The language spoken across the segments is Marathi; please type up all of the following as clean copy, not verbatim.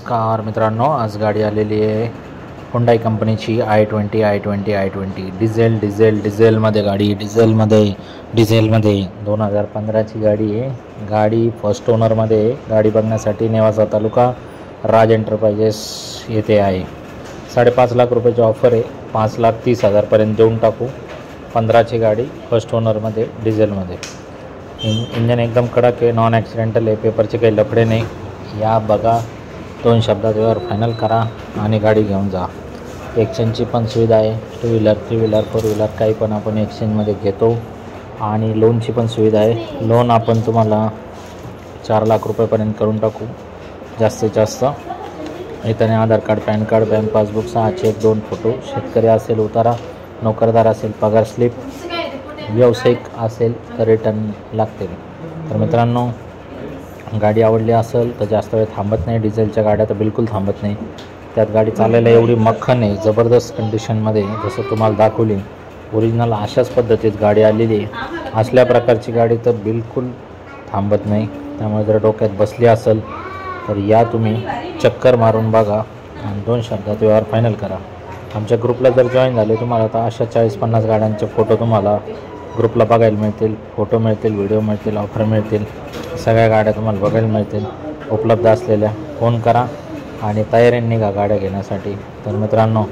नमस्कार मित्रांनो, आज गाडी आलेली आहे हुंडाई कंपनीची i20 डिझेलमध्ये गाडी, डिझेलमध्ये 2015ची गाडी आहे। गाडी फर्स्ट ओनरमध्ये आहे। गाडी बघण्यासाठी नेवासा तालुका राज एंटरप्राइजेस येथे आहे। 5.5 लाख रुपयाची ऑफर आहे। 5,30,000 पर्यंत देऊन टाकू। 15ची गाडी फर्स्ट ओनरमध्ये डिझेलमध्ये। इंजन एकदम कडक आहे, नॉन ॲक्सिडेंटल आहे, पेपरचे काही लफडे नाही। या बघा, 2 शब्दात व्यवहार फायनल करा आणि गाडी घेऊन जा। एक्सचेंजची पण सुविधा आहे। 2 व्हीलर 3 व्हीलर 4 व्हीलर काही पण आपण एक्सचेंजमध्ये घेतो आणि लोनची पण सुविधा आहे। लोन आपण तुम्हाला 4 लाख रुपयेपर्यंत करून टाकू जास्तीत जास्त। इथं Aadhaar card, PAN card, bank passbook, 6 cheque, 2 photo, शेतकरी असेल उतारा, नोकरदार असेल पगार स्लिप, व्यावसायिक असेल तर रिटर्न लागतील। तर मित्रांनो, गाडी आवडली असेल तर जास्त वेळ थांबत नाही। डिझेलच्या गाड्या तर बिलकुल थांबत नाही। त्यात गाडी चालायला एवढी मख्खन आहे, जबरदस्त कंडिशनमध्ये, जसं तुम्हाला दाखवली ओरिजिनल अशाच पद्धतीत गाडी आलेली आहे। असल्या प्रकारची गाडी तर बिलकुल थांबत नाही। त्यामुळे जर डोक्यात बसली असेल तर या तुम्ही चक्कर मारून बघा आणि 2 शब्दात व्यवहार फायनल करा। आमच्या ग्रुपला जर जॉईन झाले तुम्हाला तर अशा 40-50 गाड्यांचे फोटो तुम्हाला ग्रुपला बघायला मिळतील, फोटो मिळतील, व्हिडिओ मिळतील, ऑफर मिळतील, सगळ्या गाड्या तुम्हाला बघायला मिळतील उपलब्ध असलेल्या। फोन करा आणि तयारीने निघा गाड्या घेण्यासाठी। तर मित्रांनो,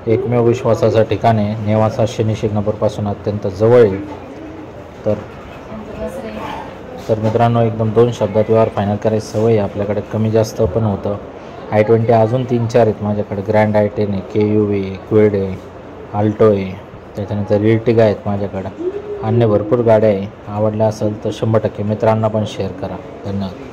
एकमेव विश्वासाचं ठिकाण आहे, नेवासा शनी शिंगणापूरपासून अत्यंत जवळ आहे। तर मित्रांनो, एकदम 2 शब्दात व्यवहार फायनल करायची सवय आहे आपल्याकडे, कमी जास्त पण होतं। i20 अजून 3-4 आहेत माझ्याकडे। ग्रँड i10 आहे, KUV आहे, क्विड आहे, आल्टो आहे, त्याच्यानंतर इर्टिगा आहेत माझ्याकडे। अन्य भरपूर गाड्या आहे। आवडल्या असेल तर 100% मित्रांना पण शेअर करा। धन्यवाद।